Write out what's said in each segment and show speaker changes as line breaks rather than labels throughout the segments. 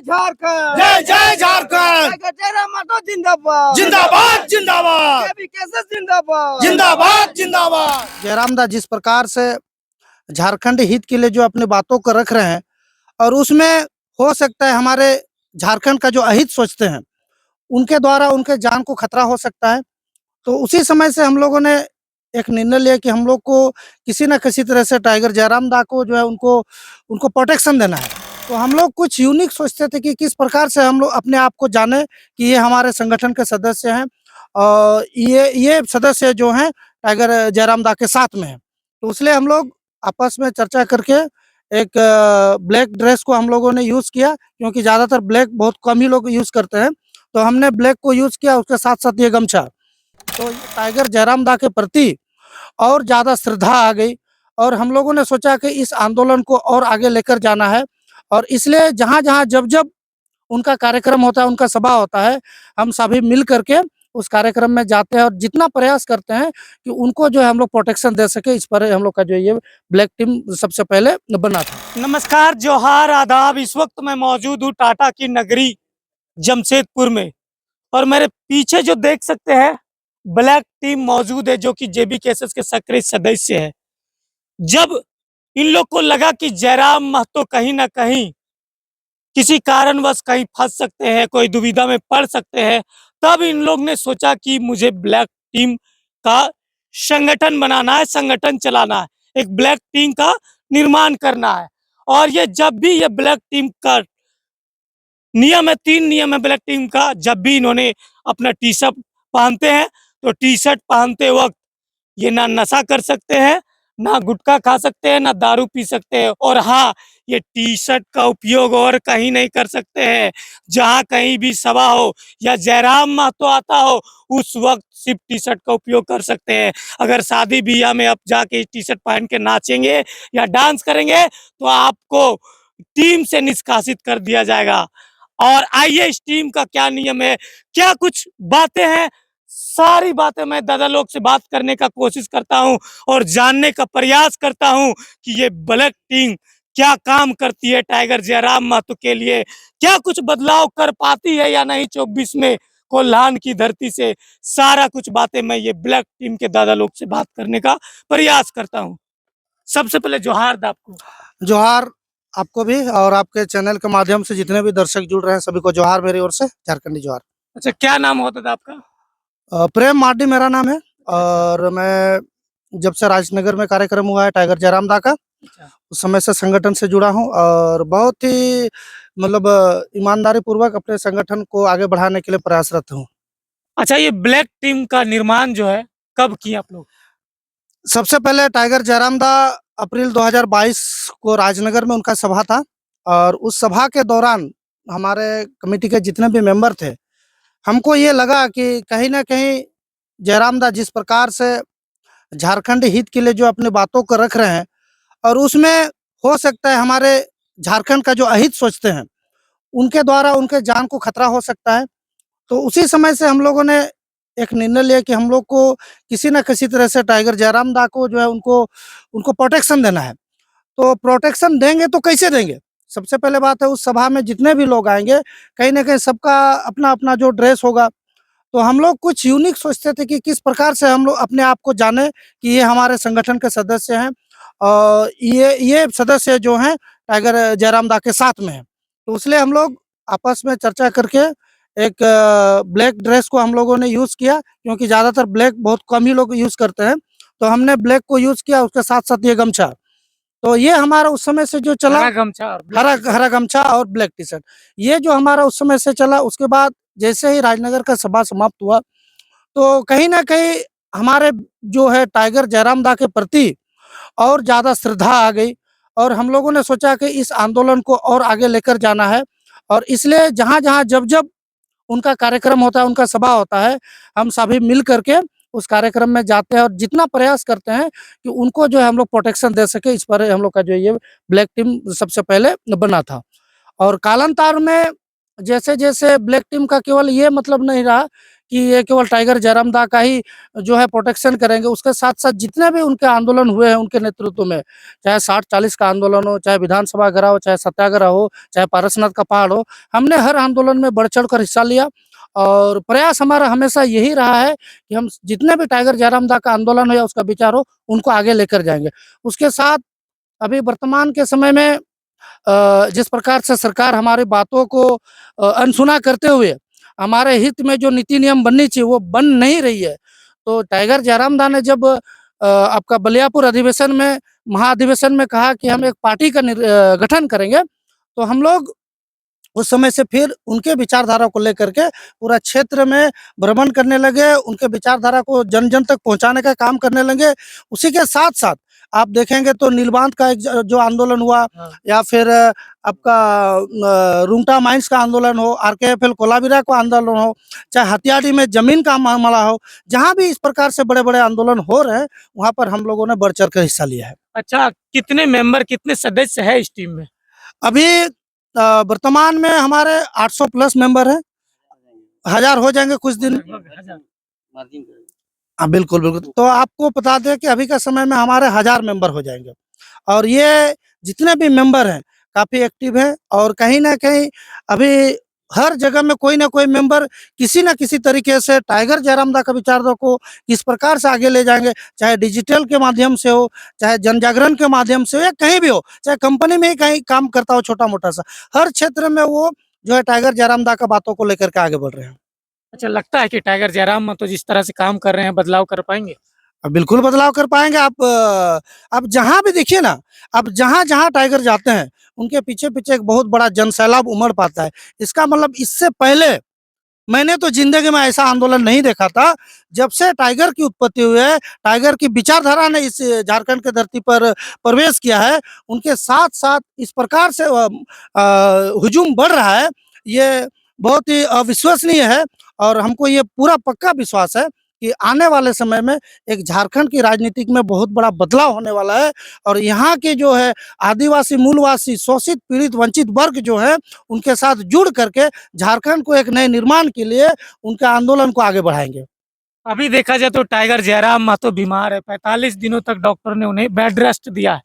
झारखंड,
जय जय झारखंड,
जयराम मातो जिंदाबाद,
जिंदाबाद जिंदाबाद,
जेबी कैसे जिंदाबाद,
जिंदाबाद जिंदाबाद।
जयराम दास जिस प्रकार से झारखंड हित के लिए जो अपनी बातों को रख रहे हैं और उसमें हो सकता है हमारे झारखंड का जो अहित सोचते हैं उनके द्वारा उनके जान को खतरा हो सकता है। तो उसी समय से हम लोगों ने एक निर्णय लिया कि हम लोग को किसी न किसी तरह से टाइगर जयराम दा को जो है उनको उनको प्रोटेक्शन देना है। तो हम लोग कुछ यूनिक सोचते थे कि किस प्रकार से हम लोग अपने आप को जाने कि ये हमारे संगठन के सदस्य हैं और ये सदस्य जो हैं टाइगर जयराम दा के साथ में हैं। तो इसलिए हम लोग आपस में चर्चा करके एक ब्लैक ड्रेस को हम लोगों ने यूज़ किया, क्योंकि ज़्यादातर ब्लैक बहुत कम ही लोग यूज़ करते हैं। तो हमने ब्लैक को यूज़ किया, उसके साथ-साथ ये गमछा। तो टाइगर जयराम दा के प्रति और ज़्यादा श्रद्धा आ गई और हम लोगों ने सोचा कि इस आंदोलन को और आगे लेकर जाना है और इसलिए जहाँ-जहाँ, जब-जब उनका कार्यक्रम होता है, उनका सभा होता है, हम सभी मिल करके उस कार्यक्रम में जाते हैं और जितना प्रयास करते हैं कि उनको जो है हम लोग प्रोटेक्शन दे सके। इस पर हम लोग का जो ये ब्लैक टीम सबसे पहले बना था।
नमस्कार, जोहार, आदाब। इस वक्त मैं मौजूद हूँ टाटा की नगरी जमशेदपुर में और मेरे पीछे जो देख सकते हैं ब्लैक टीम मौजूद है, जो कि जेबी केसेस के सक्रिय सदस्य है। जब इन लोग को लगा कि जयराम महतो कहीं ना कहीं किसी कारणवश कहीं फंस सकते हैं, कोई दुविधा में पड़ सकते हैं, तब इन लोग ने सोचा कि मुझे ब्लैक टीम का संगठन बनाना है, संगठन चलाना है, एक ब्लैक टीम का निर्माण करना है। और ये जब भी ये ब्लैक टीम का नियम है, 3 नियम है ब्लैक टीम का। जब भी इन्होंने अपना टी शर्ट पहनते हैं तो टी शर्ट पहनते वक्त ये ना नशा कर सकते हैं, ना गुटखा खा सकते हैं, ना दारू पी सकते हैं। और हाँ, ये टी शर्ट का उपयोग और कहीं नहीं कर सकते हैं। जहाँ कहीं भी सभा हो या जयराम महतो आता हो उस वक्त सिर्फ टी शर्ट का उपयोग कर सकते हैं। अगर शादी ब्याह में आप जाके टी शर्ट पहन के नाचेंगे या डांस करेंगे तो आपको टीम से निष्कासित कर दिया जाएगा। और आइए इस टीम का क्या नियम है, क्या कुछ बातें हैं, सारी बातें मैं दादा लोग से बात करने का कोशिश करता हूं और जानने का प्रयास करता हूं कि ये ब्लैक टीम क्या काम करती है टाइगर जयराम महतो के लिए, क्या कुछ बदलाव कर पाती है या नहीं 24 में कोल्हान की धरती से। सारा कुछ बातें मैं ये ब्लैक टीम के दादा लोग से बात करने का प्रयास करता हूँ। सबसे पहले जोहार आपको।
जोहार आपको भी और आपके चैनल के माध्यम से जितने भी दर्शक जुड़ रहे हैं सभी को जोहार मेरी ओर से, झारखंडी जोहार।
अच्छा, क्या नाम होता था आपका?
प्रेम मार्डी मेरा नाम है और मैं जब से राजनगर में कार्यक्रम हुआ है टाइगर जयराम दा का, उस समय से संगठन से जुड़ा हूं और बहुत ही मतलब ईमानदारी पूर्वक अपने संगठन को आगे बढ़ाने के लिए प्रयासरत हूं।
अच्छा, ये ब्लैक टीम का निर्माण जो है कब किया आप लोग?
सबसे पहले टाइगर जयराम दा अप्रैल 2022 को राजनगर में उनका सभा था और उस सभा के दौरान हमारे कमेटी के जितने भी मेंबर थे, हमको ये लगा कि कहीं न कहीं जयराम दा जिस प्रकार से झारखंड हित के लिए जो अपनी बातों को रख रहे हैं और उसमें हो सकता है हमारे झारखंड का जो अहित सोचते हैं उनके द्वारा उनके जान को खतरा हो सकता है। तो उसी समय से हम लोगों ने एक निर्णय लिया कि हम लोग को किसी न किसी तरह से टाइगर जयराम दा को जो है उनको उनको प्रोटेक्शन देना है। तो प्रोटेक्शन देंगे तो कैसे देंगे? सबसे पहले बात है उस सभा में जितने भी लोग आएँगे, कहीं न कहीं सबका अपना-अपना जो ड्रेस होगा। तो हम लोग कुछ यूनिक सोचते थे कि किस प्रकार से हम लोग अपने आप को जाने कि ये हमारे संगठन के सदस्य हैं और ये सदस्य जो हैं टाइगर जयराम दा के साथ में हैं। तो इसलिए हम लोग आपस में चर्चा करके एक ब्लैक ड्रेस को हम लोगों ने यूज़ किया, क्योंकि ज़्यादातर ब्लैक बहुत कम ही लोग यूज़ करते हैं। तो हमने ब्लैक को यूज़ किया, उसके साथ-साथ ये गमछा। तो ये हमारा उस समय से जो चला,
हरा गमछा और ब्लैक
हरा गमछा और ब्लैक टी-शर्ट, ये जो हमारा उस समय से चला। उसके बाद जैसे ही राजनगर का सभा समाप्त हुआ, तो कहीं न कहीं हमारे जो है टाइगर जयराम दा के प्रति और ज़्यादा श्रद्धा आ गई और हम लोगों ने सोचा कि इस आंदोलन को और आगे लेकर जाना है और इसलिए जहाँ-जहाँ, जब-जब उनका कार्यक्रम होता है, उनका सभा होता है, हम सभी मिल करके उस कार्यक्रम में जाते हैं और जितना प्रयास करते हैं कि उनको जो है हम लोग प्रोटेक्शन दे सके। इस पर हम लोग का जो ये ब्लैक टीम सबसे पहले बना था और कालांतर में जैसे-जैसे ब्लैक टीम का केवल ये मतलब नहीं रहा कि ये केवल टाइगर जयराम दा का ही जो है प्रोटेक्शन करेंगे। उसके साथ-साथ जितने भी उनके आंदोलन हुए हैं उनके नेतृत्व में, चाहे 60-40 का आंदोलन हो, चाहे विधानसभा घेराव हो, चाहे सत्याग्रह हो, चाहे पारसनाथ का पहाड़ हो, हमने हर आंदोलन में बढ़-चढ़ कर हिस्सा लिया और प्रयास हमारा हमेशा यही रहा है कि हम जितने भी टाइगर जयराम दा का आंदोलन हो या उसका विचार हो, उनको आगे लेकर जाएँगे। उसके साथ अभी वर्तमान के समय में जिस प्रकार से सरकार हमारी बातों को अनसुना करते हुए हमारे हित में जो नीति नियम बननी चाहिए वो बन नहीं रही है। तो टाइगर जयराम दा ने जब आपका बलियापुर अधिवेशन में महाधिवेशन में कहा कि हम एक पार्टी का गठन करेंगे, तो हम लोग उस समय से फिर उनके विचारधारा को लेकर के पूरा क्षेत्र में भ्रमण करने लगे, उनके विचारधारा को जन-जन तक पहुँचाने का काम करने लगे। उसी के साथ-साथ आप देखेंगे तो नीलबांध का एक जो आंदोलन हुआ या फिर आपका रुंगटा माइंस का आंदोलन हो, आरकेएफएल कोलाबिरा का आंदोलन हो, चाहे हथियाड़ी में ज़मीन का मामला हो, जहाँ भी इस प्रकार से बड़े-बड़े आंदोलन हो रहे हैं, वहाँ पर हम लोगों ने बढ़-चढ़ कर हिस्सा लिया है।
अच्छा, कितने मेंबर, कितने सदस्य हैं इस टीम में?
अभी वर्तमान में हमारे 800 प्लस मेंबर हैं, 1000 हो जाएँगे कुछ दिन। हाँ, बिल्कुल, बिल्कुल। तो आपको बता दें कि अभी के समय में हमारे 1000 मेंबर हो जाएँगे और ये जितने भी मेंबर हैं, काफ़ी एक्टिव हैं और कहीं न कहीं अभी हर जगह में कोई न कोई मेंबर किसी न किसी तरीके से टाइगर जयराम दा का विचारधारा को किस प्रकार से आगे ले जाएँगे, चाहे डिजिटल के माध्यम से हो, चाहे जन जागरण के माध्यम से हो या कहीं भी हो, चाहे कंपनी में ही कहीं काम करता हो छोटा-मोटा सा, हर क्षेत्र में वो जो है टाइगर जयराम दा का बातों को लेकर के आगे बढ़ रहे हैं।
अच्छा, लगता है कि टाइगर जयराम तो जिस तरह से काम कर रहे हैं, बदलाव कर पाएँगे?
बिल्कुल बदलाव कर पाएँगे आप जहाँ भी देखिए ना, आप जहाँ-जहाँ टाइगर जाते हैं, उनके पीछे-पीछे एक बहुत बड़ा जनसैलाब उमड़ पाता है। इसका मतलब इससे पहले मैंने तो ज़िंदगी में ऐसा आंदोलन नहीं देखा था। जब से टाइगर की उत्पत्ति हुई है, टाइगर की विचारधारा ने इस झारखंड की धरती पर प्रवेश किया है, उनके साथ-साथ इस प्रकार से हुजूम बढ़ रहा है, ये बहुत ही अविश्वसनीय है और हमको ये पूरा पक्का विश्वास है कि आने वाले समय में एक झारखंड की राजनीतिक में बहुत बड़ा बदलाव होने वाला है और यहाँ के जो है आदिवासी, मूलवासी, शोषित, पीड़ित, वंचित वर्ग जो है, उनके साथ जुड़ करके झारखंड को एक नए निर्माण के लिए उनके आंदोलन को आगे बढ़ाएँगे।
अभी देखा जाए तो टाइगर जयराम मातो बीमार है, 45 दिनों तक डॉक्टर ने उन्हें बेड रेस्ट दिया है।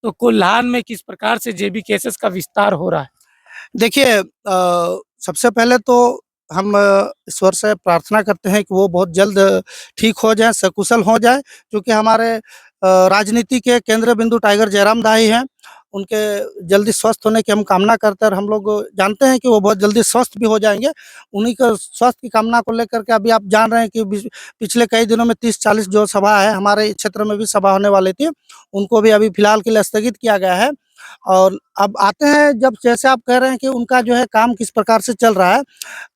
तो कोल्हान में किस प्रकार से जेबी केसेस का विस्तार हो रहा है?
देखिए सबसे पहले तो हम ईश्वर से प्रार्थना करते हैं कि वो बहुत जल्द ठीक हो जाएँ, सकुशल हो जाएँ क्योंकि हमारे राजनीति के केंद्र बिंदु टाइगर जयराम दा ही हैं। उनके जल्दी स्वस्थ होने की हम कामना करते हैं और हम लोग जानते हैं कि वो बहुत जल्दी स्वस्थ भी हो जाएँगे। उन्हीं का स्वास्थ्य की कामना को लेकर के अभी आप जान रहे हैं कि पिछले कई दिनों में 30-40 जो सभा है, हमारे क्षेत्र में भी सभा होने वाली थी, उनको भी अभी फिलहाल के लिए स्थगित किया गया है। और अब आते हैं जब जैसे आप कह रहे हैं कि उनका जो है काम किस प्रकार से चल रहा है,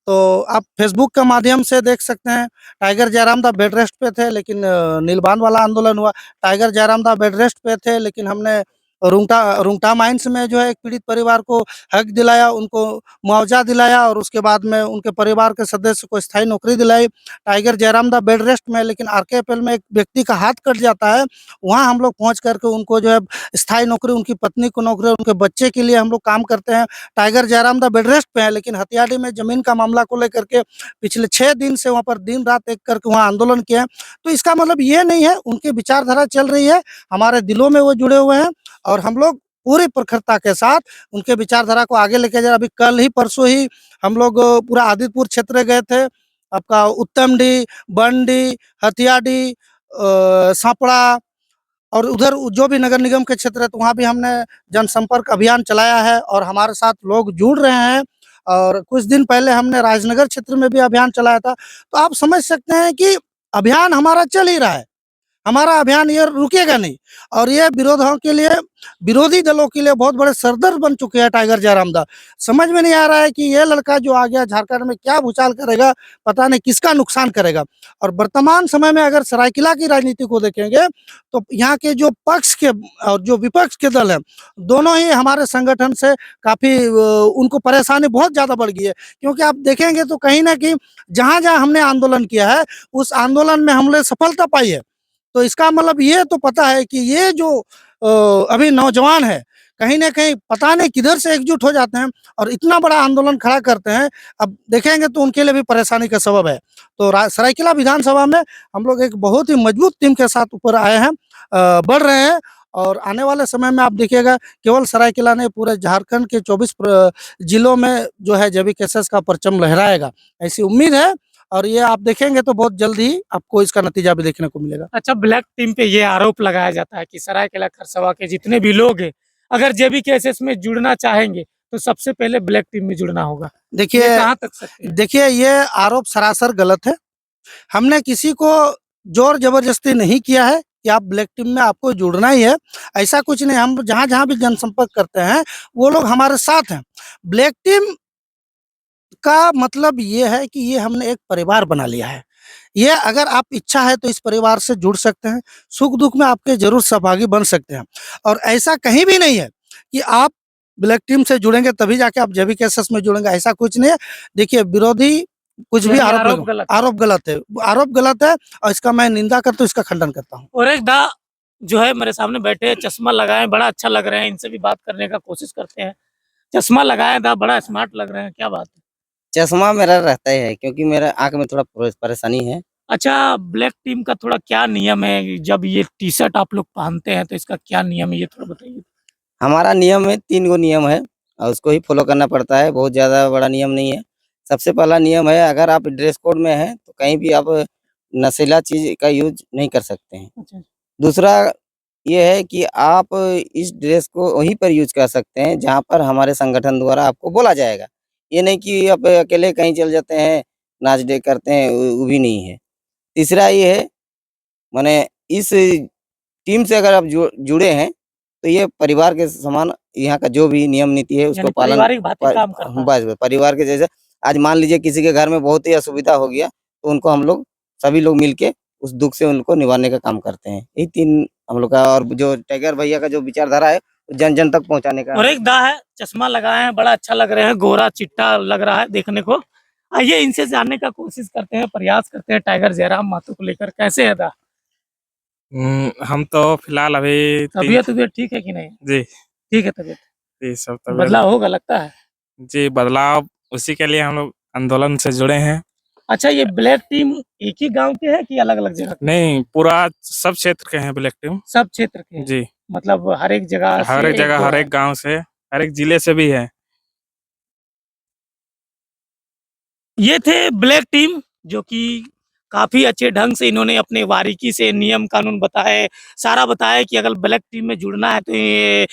तो आप फ़ेसबुक के माध्यम से देख सकते हैं, टाइगर जयराम दा बेड रेस्ट पे थे लेकिन नीलबांध वाला आंदोलन हुआ। टाइगर जयराम दा बेड रेस्ट पे थे लेकिन हमने रुंगटा माइंस में जो है एक पीड़ित परिवार को हक दिलाया, उनको मुआवज़ा दिलाया और उसके बाद में उनके परिवार के सदस्य को स्थायी नौकरी दिलाई। टाइगर जयराम दा बेड रेस्ट में लेकिन आरकेएफएल में एक व्यक्ति का हाथ कट जाता है, वहाँ हम लोग पहुँच कर के उनको जो है स्थायी नौकरी, उनकी पत्नी को नौकरी, उनके बच्चे के लिए हम लोग काम करते हैं। टाइगर जयराम दा बेड रेस्ट पे है लेकिन हथियाड़ी में ज़मीन का मामला को लेकर के पिछले 6 दिन से वहाँ पर दिन-रात एक करके वहाँ आंदोलन किए हैं। तो इसका मतलब ये नहीं है, उनकी विचारधारा चल रही है, हमारे दिलों में वो जुड़े हुए हैं और हम लोग पूरी प्रखरता के साथ उनके विचारधारा को आगे लेके जा। अभी कल ही परसों ही हम लोग पूरा आदितपुर क्षेत्र गए थे, आपका उत्तमडीह, बनडीह, हथियाडी, सापड़ा और उधर जो भी नगर निगम के क्षेत्र है तो वहाँ भी हमने जनसंपर्क अभियान चलाया है और हमारे साथ लोग जुड़ रहे हैं और कुछ दिन पहले हमने राजनगर क्षेत्र में भी अभियान चलाया था। तो आप समझ सकते हैं कि अभियान हमारा चल ही रहा है। हमारा अभियान ये रुकेगा नहीं और ये विरोधियों के लिए, विरोधी दलों के लिए बहुत बड़े सरदर्द बन चुके हैं टाइगर जयराम दा। समझ में नहीं आ रहा है कि ये लड़का जो आ गया झारखंड में क्या भूचाल करेगा, पता नहीं किसका नुकसान करेगा। और वर्तमान समय में अगर सरायकेला की राजनीति को देखेंगे तो यहाँ के जो पक्ष के और जो विपक्ष के दल हैं, दोनों ही हमारे संगठन से काफ़ी उनको परेशानी बहुत ज़्यादा बढ़ गई है। क्योंकि आप देखेंगे तो कहीं न कहीं जहाँ-जहाँ हमने आंदोलन किया है, उस आंदोलन में हमने सफलता पाई है। तो इसका मतलब ये तो पता है कि ये जो अभी नौजवान है, कहीं ना कहीं पता नहीं किधर से एकजुट हो जाते हैं और इतना बड़ा आंदोलन खड़ा करते हैं। अब देखेंगे तो उनके लिए भी परेशानी का सबब है। तो सरायकेला विधानसभा में हम लोग एक बहुत ही मजबूत टीम के साथ ऊपर आए हैं, बढ़ रहे हैं। और आने वाले समय में आप देखिएगा केवल सरायकेला नहीं, पूरे झारखंड के 24 जिलों में जो है जेबी केसेस का परचम लहराएगा, ऐसी उम्मीद है। और ये आप देखेंगे तो बहुत जल्द ही आपको इसका नतीजा भी देखने को मिलेगा।
अच्छा, ब्लैक टीम पे ये आरोप लगाया जाता है कि सरायकेला खरसवा के जितने भी लोग हैं, अगर जेबी केसेस में जुड़ना चाहेंगे तो सबसे पहले ब्लैक टीम में जुड़ना होगा। ये
देखिए
कहाँ तक सत्य है?
देखिए ये आरोप सरासर गलत है। हमने किसी को जोर जबरदस्ती नहीं किया है कि आप ब्लैक टीम में आपको जुड़ना ही है, ऐसा कुछ नहीं। हम जहाँ जहाँ भी जनसंपर्क करते हैं वो लोग हमारे साथ हैं। ब्लैक टीम का मतलब ये है कि ये हमने एक परिवार बना लिया है। ये अगर आप इच्छा है तो इस परिवार से जुड़ सकते हैं, सुख दुख में आपके जरूर सहभागी बन सकते हैं। और ऐसा कहीं भी नहीं है कि आप ब्लैक टीम से जुड़ेंगे तभी जाके आप जेबी केसेस में जुड़ेंगे, ऐसा कुछ नहीं है। देखिए विरोधी कुछ भी
यानी
आरोप
आरोप गलत है।
आरोप गलत है, आरोप गलत है और इसका मैं निंदा करता हूँ, इसका खंडन करता हूँ।
और एक दा जो है मेरे सामने बैठे हैं, चश्मा लगाए, बड़ा अच्छा लग रहे हैं, इनसे भी बात करने का कोशिश करते हैं। चश्मा लगाए दा, बड़ा स्मार्ट लग रहे हैं, क्या बात है?
चश्मा मेरा रहता ही है क्योंकि मेरा आँख में थोड़ा परेशानी है।
अच्छा, ब्लैक टीम का थोड़ा क्या नियम है? जब ये टी-शर्ट आप लोग पहनते हैं तो इसका क्या नियम है, ये थोड़ा बताइए?
हमारा नियम है, 3 गो नियम है और उसको ही फ़ॉलो करना पड़ता है, बहुत ज़्यादा बड़ा नियम नहीं है। सबसे पहला नियम है, अगर आप ड्रेस कोड में हैं तो कहीं भी आप नशीला चीज़ का यूज़ नहीं कर सकते हैं।
अच्छा,
दूसरा ये है कि आप इस ड्रेस को वहीं पर यूज़ कर सकते हैं जहाँ पर हमारे संगठन द्वारा आपको बोला जाएगा। ये नहीं कि आप अकेले कहीं चले जाते हैं, नाच डे करते हैं, वो भी नहीं है। तीसरा ये है, माने इस टीम से अगर आप जुड़े हैं, तो ये परिवार के समान यहाँ का जो भी नियम नीति है उसको
यानी
पालन
पारिवारिक भांति काम करता है।
बस परिवार के जैसे। आज मान लीजिए किसी के घर में बहुत ही असुविधा हो गया, तो उनको हम लोग सभी लोग मिलके उस दुःख से उनको निवारने का काम करते हैं। यही 3 हम लोग का। और जो टाइगर भैया का जो विचारधारा है, जन-जन तक पहुँचाने का।
और एक दा है, चश्मा लगाए हैं, बड़ा अच्छा लग रहे हैं, गोरा चिट्टा लग रहा है देखने को। आइए इनसे जानने का कोशिश करते हैं, प्रयास करते हैं टाइगर जयराम महतो को लेकर। कैसे है दा?
हम तो फिलहाल अभी
तबीयत ठीक है कि नहीं?
जी
ठीक है तबीयत।
जी सब तबीयत
बदलाव होगा लगता है।
जी बदलाव उसी के लिए हम लोग आंदोलन से जुड़े हैं।
अच्छा, ये ब्लैक टीम एक ही गांव के है कि अलग-अलग जगह के?
नहीं, पूरा सब क्षेत्र के हैं ब्लैक टीम।
सब क्षेत्र के हैं?
जी
मतलब हर एक जगह
हर
से
एक जगह,
दो
हर
है।
एक गांव से, हर एक जिले से भी है।
ये थे ब्लैक टीम, जो कि काफ़ी अच्छे ढंग से इन्होंने अपने बारीकी से नियम कानून बताए, सारा बताया कि अगर ब्लैक टीम में जुड़ना है तो ये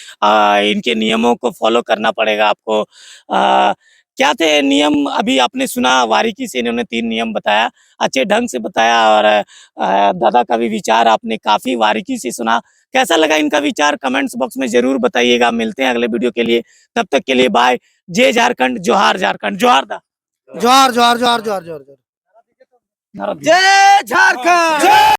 इनके नियमों को फ़ॉलो करना पड़ेगा आपको। क्या थे नियम अभी आपने सुना, बारीकी से इन्होंने 3 नियम बताया, अच्छे ढंग से बताया। और दादा का भी विचार आपने काफ़ी बारीकी से सुना। कैसा लगा इनका विचार कमेंट्स बॉक्स में ज़रूर बताइएगा। मिलते हैं अगले वीडियो के लिए, तब तक के लिए बाय। जय झारखंड, जोहार झारखंड, जोहार दा।
जोहार जोहार जोहार जोहार जोहार।
नारा दीजिए।
जय झारखंड।